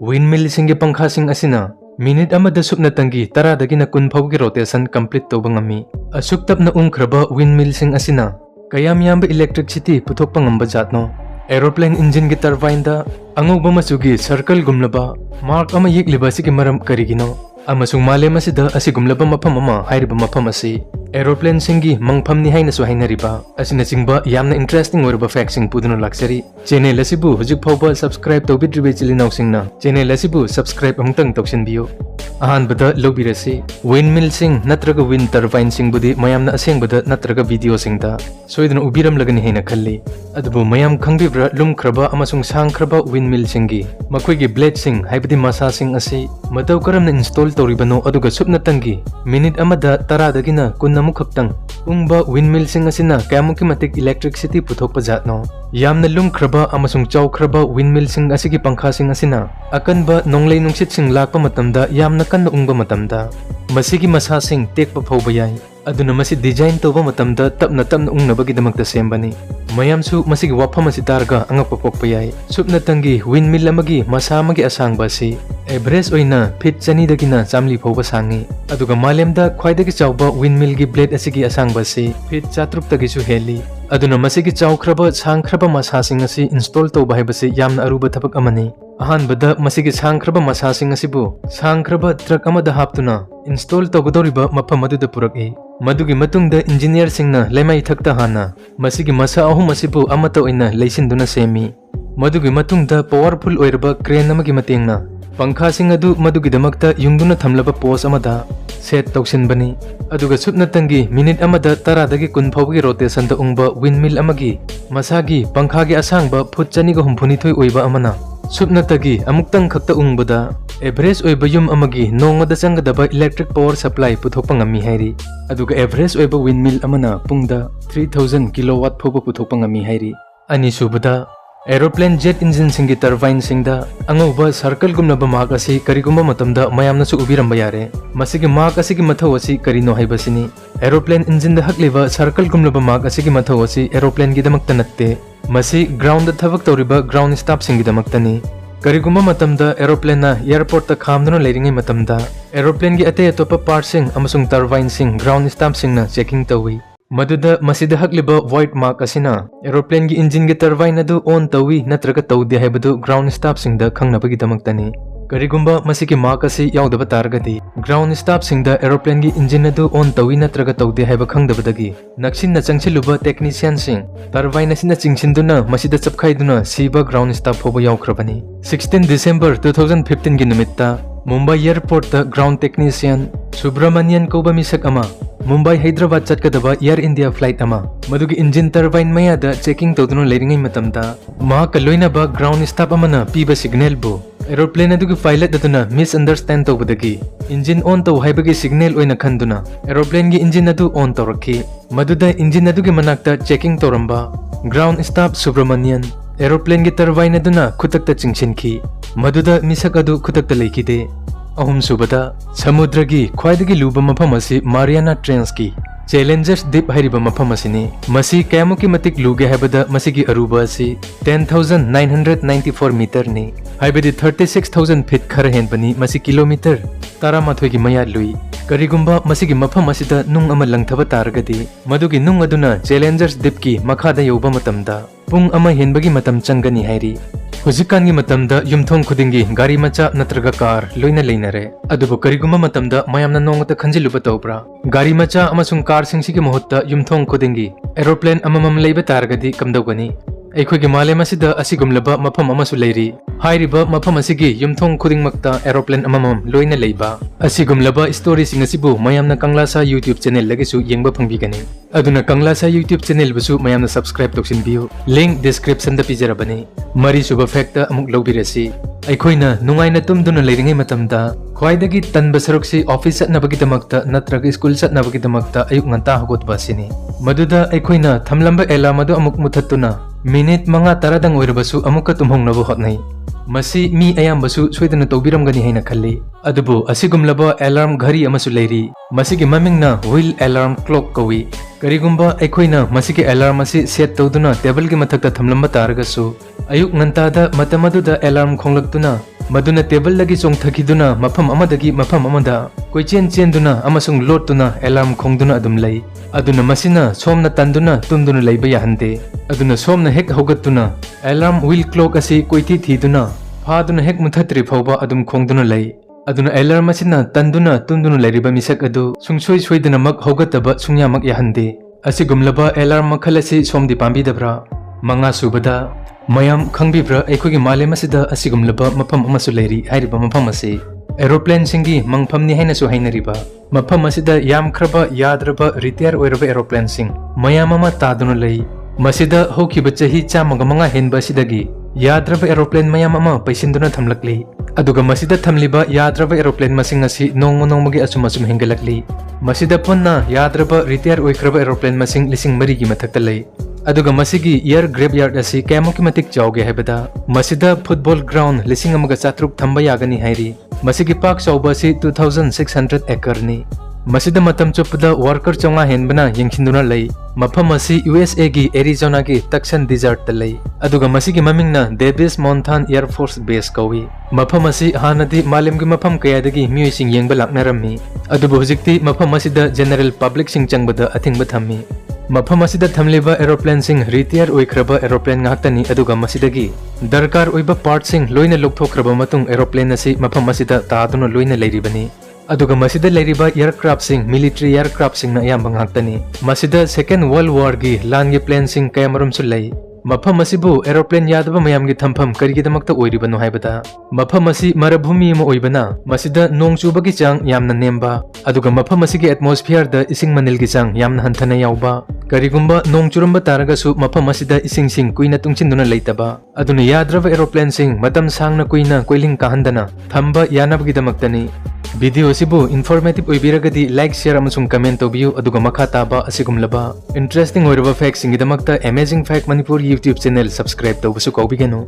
Windmill singi pangkha sing asina minute amada supna tangi taradagi na kun phawgi rotation complete tawba ngami. Asuk tapna ungkraba windmill sing asina kayam yamba electricity puthokpa ngamba jatno. Aeroplane engine gi turbine da angauba machugi circle gumlaba mark ama yegliba sigi maram Karigeno amasung malem asida asigumlaba mafam ama hairiba mafam asi Aeroplane singi mangphamni haina so hainariba asina chingba yamna interesting oirba fact sing puduna laksari channel asibu hujik phawba subscribe tawbidribe chilinaw singna channel asibu subscribe amtang tawsinbiyo ahanbada lobirasi windmill sing natraga wind turbine sing budi mayamna asengbada natraga video singda soidna ubiram lagani haina khalli adubu mayam khangbibra lumkraba amasung sangkraba windmill singi makoigi blade sing haibadi masa sing asi mataw karamna install tawribano aduga supna tangi minute amada taradagina kunna mukhaptang ungba windmill sing asina kayamuki matik electricity puthokpa jatno yamna lumkraba amasung chawkraba windmill sing asigi pangkha sing asina akanba nonglei nungsit sing lakpa matamda yamna kanna ungba matamda masigi masa sing tekpa phawba yai aduna masi design tawba matamda tapna ungnabagi damakta sembani mayamsu masigi wafam asi targa angakpa pokpa yai supna tangi windmill amagi masa amagi asangba si average oina feet chani dagina chamli phawba sangi aduga malemda khwaidagi chawba windmill gi blade asigi asangba si feet 4 tagi su heli aduna masigi chawkraba sangkraba masa sing asi install tawba haibasi yamna aruba thabak amani ahanbada masigi sangkraba masa sing asibu sangkraba truck amada haptuna install tawgadoriba mafam aduda purak madugi matungda engineer singna lemai thakta hana masigi masa ahum asibu amata oina leisinduna semi madugi matungda powerful oirba crane amagi matengna pangkha sing adu madugi damakta yungduna thamlaba post amada set tawsinbani aduga supna tangi minute amada taradagi kun phawgi rotation da ungba windmill amagi masagi pangkha gi asangba foot chani ga humphuni thoi oiba amana supna tagi amuktang khakta ungbada average oiba yum amagi nongada changadaba electric power supply puthokpa ngami hairi aduga average oiba windmill amana pungda 3000 kilowatt phoba puthokpa ngami hairi ani subada aeroplane jet engine singi turbine singda angauba circle gumnaba mark asi karigumba matamda mayamna su ubiramba yare masigi mark asigi mathaw asi karino haibasini aeroplane engine da hakleba circle gumnaba mark asigi mathaw asi aeroplane gi damakta natte masi ground da thabak tawriba ground staff singi damaktani karigumba matamda aeroplane na airport ta khamduna leiringai matamda aeroplane gi ate atopa part sing amasung turbine sing ground staff singna checking tawi maduda masida hakleba white mark asina aeroplane gi engine gi turbine adu on tawi natraga tawde haibadu ground staff singda khangnabagi damaktani karigumba masigi mark asi yaudaba targadi ground staff singda aeroplane gi engine adu on tawi natraga tawde haiba khangdabadagi naksin na changchiluba technician sing turbine asina chingsinduna masida chapkhaiduna siba ground staff hoba yaukhrabani 16 December 2015 gi numitta Mumbai airport ta ground technician Subramanian Koba misak ama Mumbai Hyderabad chatkadaba Air India flight ama madugi engine turbine mayada checking tawduna leiringai matamda ma kaloina ba ground staff amana piba signal bu aeroplane adugi pilot aduna misunderstand tawbadagi engine on taw haibagi signal oina khanduna aeroplane gi engine adu on tawrakhi maduda engine adugi manakta checking tawramba ground staff Subramanian aeroplane gi turbine aduna khutakta chingsinki maduda misak adu khutakta leikide ahum subada samudragi khwaidagi luba mafam asi Mariana Trench ki Challengers Deep hairiba mafam asini masi kayamuki matik luge haibada masigi aruba asi 10,994 meter ni haibadi 36,000 feet khara henbani masi kilometer taramathoi gi maya lui karigumba masigi mafam asida nung ama langthaba targadi madugi nung aduna Challengers Deep ki makhada yoba matamda pung ama henbagi matam changani hairi hujikan gi matamda yumthong khudingi gari macha natraga car loina leinare adubu karigumba matamda mayamna nongata khanjiluba tawbra gari macha amasung car singsigi mohutta yumthong khudingi aeroplane amamam leiba targadi kamdawgani ꯑꯩꯈꯣꯏꯒꯤ ꯃꯥꯂꯦꯝ ꯑꯁꯤꯗ ꯑꯁꯤꯒꯨꯝꯂꯕ ꯃꯐꯝ ꯑꯃꯁꯨ ꯂꯩꯔꯤ ꯍꯥꯏꯔꯤꯕ ꯃꯐꯝ ꯑꯁꯤꯒꯤ ꯌꯨꯝꯊꯣꯡ ꯈꯨꯗꯤꯡꯃꯛꯇ ꯑꯦꯔꯣꯄ꯭ꯂꯦꯟ ꯑꯃꯃꯝ ꯂꯣꯏꯅ ꯂꯩꯕ ꯑꯁꯤꯒꯨꯝꯂꯕ ꯁ꯭ꯇꯣꯔꯤꯁꯤꯡ ꯑꯁꯤꯕꯨ ꯃꯌꯥꯝꯅ ꯀꯪꯂꯥꯁꯥ ꯌꯨꯇ꯭ꯌꯨꯕ ꯆꯦꯅꯦꯜꯗꯒꯤꯁꯨ ꯌꯦꯡꯕ ꯐꯪꯕꯤꯒꯅꯤ ꯑꯗꯨꯅ ꯀꯪꯂꯥꯁꯥ ꯌꯨꯇ꯭ꯌꯨꯕ ꯆꯦꯅꯦꯜꯕꯨꯁꯨ ꯃꯌꯥꯝꯅ ꯁꯕꯁꯀ꯭ꯔꯥꯏꯕ ꯇꯧꯁꯤꯟꯕꯤꯌꯨ ꯂꯤꯡꯛ ꯗꯤꯁꯀ꯭ꯔꯤꯞꯁꯟꯗ ꯄꯤꯖꯔꯕꯅꯤ ꯃꯔꯤꯁꯨꯕ ꯐꯦꯛꯇ ꯑꯃꯨꯛ ꯂꯧꯕꯤꯔꯁꯤ ꯑꯩꯈꯣꯏꯅ ꯅꯨꯡꯉꯥꯏꯅ ꯇꯨꯝꯗꯨꯅ ꯂꯩꯔꯤꯉꯩ ꯃꯇꯝꯗ ꯈ꯭ꯋꯥꯏꯗꯒꯤ ꯇꯟꯕ ꯁꯔꯨꯛꯁꯤ ꯑꯣꯐꯤꯁ ꯆꯠꯅꯕꯒꯤꯗꯃꯛꯇ ꯅꯠꯇ꯭ꯔꯒ ꯁ꯭ꯀꯨꯜ ꯆꯠꯅꯕꯒꯤꯗꯃꯛꯇ ꯑꯌꯨꯛ ꯉꯟꯇꯥ ꯍꯧꯒꯠꯄ ꯑꯁꯤꯅꯤ ꯃꯗꯨꯗ ꯑꯩꯈꯣꯏꯅ ꯊꯝꯂꯝꯕ ꯑꯦꯂꯥꯔꯝ ꯑꯗꯨ ꯑꯃꯨꯛ ꯃꯨꯊꯠꯇꯨꯅ ꯃꯤꯅꯤꯠ 5-10ꯗꯪ ꯑꯣꯏꯔꯕꯁꯨ ꯑꯃꯨꯛꯀ ꯇꯨꯝꯍꯧꯅꯕ ꯍꯣꯠꯅꯩ ꯃꯁꯤ ꯃꯤ ꯑꯌꯥꯝꯕꯁꯨ ꯁꯣꯏꯗꯅ ꯇꯧꯕꯤꯔꯝꯒꯅꯤ ꯍꯥꯏꯅ ꯈꯜꯂꯤ ꯑꯗꯨꯕꯨ ꯑꯁꯤꯒꯨꯝꯂꯕ ꯑꯦꯂꯥꯔꯝ ꯘꯔꯤ ꯑꯃꯁꯨ ꯂꯩꯔꯤ ꯃꯁꯤꯒꯤ ꯃꯃꯤꯡꯅ ꯋꯤꯜ ꯑꯦꯂꯥꯔꯝ ꯀ꯭ꯂꯣꯛ ꯀꯧꯏ ꯀꯔꯤꯒꯨꯝꯕ ꯑꯩꯈꯣꯏꯅ ꯃꯁꯤꯒꯤ ꯑꯦꯂꯥꯔꯝ ꯑꯁꯤ ꯁꯦꯠ ꯇꯧꯗꯨꯅ ꯇꯦꯕꯜꯒꯤ ꯃꯊꯛꯇ ꯊꯝꯂꯝꯕ ꯇꯥꯔꯒꯁꯨ ꯑꯌꯨꯛ ꯉꯟꯇꯥꯗ ꯃꯇꯝ ꯑꯗꯨꯗ ꯑꯦꯂꯥꯔꯝ ꯈꯣꯡꯂꯛꯇꯨꯅ ꯃꯗꯨꯅ ꯇꯦꯕꯜꯗꯒꯤ ꯆꯣꯡꯊꯈꯤꯗꯨꯅ ꯃꯐꯝ ꯑꯃꯗꯒꯤ ꯃꯐꯝ ꯑꯃꯗ ꯀꯣꯏꯆꯦꯟ ꯆꯦꯟꯗꯨꯅ ꯑꯃꯁꯨꯡ ꯂꯣꯠꯇꯨꯅ ꯑꯦꯂꯥꯔꯝ ꯈꯣꯡꯗꯨꯅ ꯑꯗꯨꯝ ꯂꯩ ꯑꯗꯨꯅ ꯃꯁꯤꯅ ꯁꯣꯝꯅ ꯇꯟꯗꯨꯅ ꯇꯨꯝꯗꯨꯅ ꯂꯩꯕ ꯌꯥꯍꯟꯗꯦ ꯑꯗꯨꯅ ꯁꯣꯝꯅ ꯍꯦꯛ ꯍꯧꯒꯠꯇꯨꯅ ꯑꯦꯂꯥꯔꯝ ꯋꯤꯜ ꯀ꯭ꯂꯣꯛ ꯑꯁꯤ ꯀꯣꯏꯊꯤ ꯊꯤꯗꯨꯅ ꯐꯥꯗꯨꯅ ꯍꯦꯛ ꯃꯨꯊꯠꯇ꯭ꯔꯤ ꯐꯥꯎꯕ ꯑꯗꯨꯝ ꯈꯣꯡꯗꯨꯅ ꯂꯩ ꯑꯗꯨꯅ ꯑꯦꯂꯥꯔꯝ ꯑꯁꯤꯅ ꯇꯟꯗꯨꯅ ꯇꯨꯝꯗꯨꯅ ꯂꯩꯔꯤꯕ ꯃꯤꯁꯛ ꯑꯗꯨ ꯁꯨꯡꯁꯣꯏ ꯁꯣꯏꯗꯅꯃꯛ ꯍꯧꯒꯠꯇꯕ ꯁꯨꯡꯌꯥꯃꯛ ꯌꯥꯍꯟꯗꯦ ꯑꯁꯤꯒꯨꯝꯂꯕ ꯑꯦꯂꯥꯔꯝ ꯃꯈꯜ ꯑꯁꯤ ꯁꯣꯝꯗꯤ ꯄꯥꯝꯕꯤꯗꯕ꯭ꯔꯥ ꯃꯉꯥ ꯁꯨꯕꯗ ꯃꯌꯥꯝ ꯈꯪꯕꯤꯕ꯭ꯔꯥ ꯑꯩꯈꯣꯏꯒꯤ ꯃꯥꯂꯦꯝ ꯑꯁꯤꯗ ꯑꯁꯤꯒꯨꯝꯂꯕ ꯃꯐꯝ ꯑꯃꯁꯨ ꯂꯩꯔꯤ ꯍꯥꯏꯔꯤꯕ ꯃꯐꯝ ꯑꯁꯤ ꯑꯦꯔꯣꯄ꯭ꯂꯦꯟꯁꯤꯡꯒꯤ ꯃꯪꯐꯝꯅꯤ ꯍꯥꯏꯅꯁꯨ ꯍꯥꯏꯅꯔꯤꯕ ꯃꯐꯝ ꯑꯁꯤꯗ ꯌꯥꯝꯈ꯭ꯔꯕ ꯌꯥꯗ꯭ꯔꯕ ꯔꯤꯇꯥꯌꯔ ꯑꯣꯏꯔꯕ ꯑꯦꯔꯣꯄ꯭ꯂꯦꯟꯁꯤꯡ ꯃꯌꯥꯝ ꯑꯃ ꯇꯥꯗꯨꯅ ꯂꯩ ꯃꯁꯤꯗ ꯍꯧꯈꯤꯕ ꯆꯍꯤ 105 ꯍꯦꯟꯕ ꯑꯁꯤꯗꯒꯤ ꯌꯥꯗ꯭ꯔꯕ ꯑꯦꯔꯣꯄ꯭ꯂꯦꯟ ꯃꯌꯥꯝ ꯑꯃ ꯄꯩꯁꯤꯟꯗꯨꯅ ꯊꯝꯂꯛꯂꯤ ꯑꯗꯨꯒ ꯃꯁꯤꯗ ꯊꯝꯂꯤꯕ ꯌꯥꯗ꯭ꯔꯕ ꯑꯦꯔꯣꯄ꯭ꯂꯦꯟ ꯃꯁꯤꯡ ꯑꯁꯤ ꯅꯣꯡꯃ ꯅꯣꯡꯃꯒꯤ ꯑꯁꯨꯝ ꯍꯦꯟꯒꯠꯂꯛꯂꯤ ꯃꯁꯤꯗ ꯄꯨꯟꯅ ꯌꯥꯗ꯭ꯔꯕ ꯔꯤꯇꯥꯌꯔ ꯑꯣꯏꯈ꯭ꯔꯕ ꯑꯦꯔꯣꯄ꯭ꯂꯦꯟ ꯃꯁꯤꯡ 4,000ꯒꯤ ꯃꯊꯛꯇ ꯂꯩ ꯑꯗꯨꯒ ꯃꯁꯤꯒꯤ ꯏꯌꯔ ꯒ꯭ꯔꯦꯚꯌꯥꯔꯗ ꯑꯁꯤ ꯀꯌꯥꯃꯨꯛꯀꯤ ꯃꯇꯤꯛ ꯆꯥꯎꯒꯦ ꯍꯥꯏꯕꯗ ꯃꯁꯤꯗ ꯐꯨꯠꯕꯣꯜ ꯒ꯭ꯔꯥꯎꯟ 1,900 ꯊꯝꯕ ꯌꯥꯒꯅꯤ ꯍꯥꯏꯔꯤ ꯃꯁꯤꯒꯤ ꯄꯥꯛ ꯆꯥꯎꯕ ꯑꯁꯤ 2,600 ꯑꯦꯀꯔꯅꯤ ꯃꯁꯤꯗ ꯃꯇꯝ ꯆꯨꯞꯄꯗ ꯋꯥꯔꯀꯔ 900 ꯍꯦꯟꯕꯅ ꯌꯦꯡꯁꯤꯟꯗꯨꯅ ꯂꯩ ꯃꯐꯝ ꯑꯁꯤ USAꯒꯤ ꯑꯦꯔꯤꯖꯣꯅꯥꯒꯤ ꯇꯛꯁꯟ ꯗꯤꯖꯥꯔꯠꯇ ꯂꯩ ꯑꯗꯨꯒ ꯃꯁꯤꯒꯤ ꯃꯃꯤꯡꯅ ꯗꯦꯕꯤꯁ ꯃꯣꯟꯊꯥꯟ ꯑꯦꯌꯔ ꯐꯣꯔꯁ ꯕꯦꯁ ꯀꯧꯏ ꯃꯐꯝ ꯑꯁꯤ ꯍꯥꯟꯅꯗꯤ ꯃꯥꯂꯦꯝꯒꯤ ꯃꯐꯝ ꯀꯌꯥꯗꯒꯤ ꯃꯤꯑꯣꯏꯁꯤꯡ ꯌꯦꯡꯕ ꯂꯥꯛꯅꯔꯝꯃꯤ ꯑꯗꯨꯕꯨ ꯍꯧꯖꯤꯛꯇꯤ ꯃꯐꯝ ꯑꯁꯤꯗ ꯖꯦꯅꯔꯦꯜ ꯄꯕ꯭ꯂꯤꯛꯁꯤꯡ ꯆꯪꯕꯗ ꯑꯊꯤꯡꯕ ꯊꯝꯃꯤ ꯃꯐꯝ ꯑꯁꯤꯗ ꯊꯝꯂꯤꯕ ꯑꯦꯔꯣꯄ꯭ꯂꯦꯟꯁꯤꯡ ꯔꯤꯇꯥꯌꯔ ꯑꯣꯏꯈ꯭ꯔꯕ ꯑꯦꯔꯣꯄ꯭ꯂꯦꯟ ꯉꯥꯛꯇꯅꯤ ꯑꯗꯨꯒ ꯃꯁꯤꯗꯒꯤ ꯗꯔꯀꯥꯔ ꯑꯣꯏꯕ ꯄꯥꯔꯠꯁꯤꯡ ꯂꯣꯏꯅ ꯂꯧꯊꯣꯛꯈ꯭ꯔꯕ ꯃꯇꯨꯡ ꯑꯦꯔꯣꯄ꯭ꯂꯦꯟ ꯑꯁꯤ ꯃꯐꯝ ꯑꯁꯤꯗ ꯇꯥꯗꯨꯅ ꯂꯣꯏꯅ ꯂꯩꯔꯤꯕꯅꯤ ꯑꯗꯨꯒ ꯃꯁꯤꯗ ꯂꯩꯔꯤꯕ ꯑꯦꯌꯔꯀ꯭ꯔꯥꯐꯁꯤꯡ ꯃꯤꯂꯤꯇꯔꯤ ꯑꯦꯌꯔꯀ꯭ꯔꯥꯐꯁꯤꯡꯅ ꯑꯌꯥꯝꯕ ꯉꯥꯛꯇꯅꯤ ꯃꯁꯤꯗ ꯁꯦꯀꯦꯟ ꯋꯥꯔꯜꯗ ꯋꯥꯔꯒꯤ ꯂꯥꯟꯒꯤ ꯄ꯭ꯂꯦꯟꯁꯤꯡ ꯀꯌꯥꯃꯔꯨꯝꯁꯨ ꯂꯩ ꯃꯐꯝ ꯑꯁꯤꯕꯨ ꯑꯦꯔꯣꯄ꯭ꯂꯦꯟ ꯌꯥꯗꯕ ꯃꯌꯥꯝꯒꯤ ꯊꯝꯐꯝ ꯀꯔꯤꯒꯤꯗꯃꯛꯇ ꯑꯣꯏꯔꯤꯕꯅꯣ ꯍꯥꯏꯕꯗ ꯃꯐꯝ ꯑꯁꯤ ꯃꯔꯚꯨꯃꯤ ꯑꯃ ꯑꯣꯏꯕꯅ ꯃꯁꯤꯗ ꯅꯣꯡ ꯆꯨꯕꯒꯤ ꯆꯥꯡ ꯌꯥꯝꯅ ꯅꯦꯝꯕ ꯑꯗꯨꯒ ꯃꯐꯝ ꯑꯁꯤꯒꯤ ꯑꯦꯠꯃꯣꯁꯐꯤꯌꯔꯗ ꯏꯁꯤꯡ ꯃꯅꯤꯜꯒꯤ ꯆꯥꯡ ꯌꯥꯝꯅ ꯍꯟꯊꯅ ꯌꯥꯎꯕ ꯀꯔꯤꯒꯨꯝꯕ ꯅꯣꯡ ꯆꯨꯔꯝꯕ ꯇꯥꯔꯒꯁꯨ ꯃꯐꯝ ꯑꯁꯤꯗ ꯏꯁꯤꯡꯁꯤꯡ ꯀꯨꯏꯅ ꯇꯨꯡꯁꯤꯟꯗꯨꯅ ꯂꯩꯇꯕ ꯑꯗꯨꯅ ꯌꯥꯗ꯭ꯔꯕ ꯑꯦꯔꯣꯄ꯭ꯂꯦꯟꯁꯤꯡ ꯃꯇꯝ ꯁꯥꯡꯅ ꯀꯨꯏꯅ ꯀꯣꯏꯂꯤꯡ ꯀꯥꯍꯟꯗꯅ ꯊꯝꯕ ꯌꯥꯅꯕꯒꯤꯗꯃꯛꯇꯅꯤ ꯚꯤꯗꯤꯑꯣ ꯑꯁꯤꯕꯨ ꯏꯟꯐꯣꯔꯃꯦꯇꯤꯚ ꯑꯣꯏꯕꯤꯔꯒꯗꯤ ꯂꯥꯏꯛ ꯁꯦꯌꯔ ꯑꯃꯁꯨꯡ ꯀꯃꯦꯟꯠ ꯇꯧꯕꯤꯌꯨ ꯑꯗꯨꯒ ꯃꯈꯥ ꯇꯥꯕ ꯑꯁꯤꯒꯨꯝꯂꯕ ꯏꯟꯇꯔꯦꯁꯇꯤꯡ ꯑꯣꯏꯔꯕ ꯐꯦꯛꯁꯤꯡꯒꯤꯗꯃꯛꯇ ꯑꯃꯦꯖꯤꯡ Phek Manipur YouTube channel subscribe ꯇꯧꯕꯁꯨ ꯀꯥꯎꯕꯤꯒꯅꯨ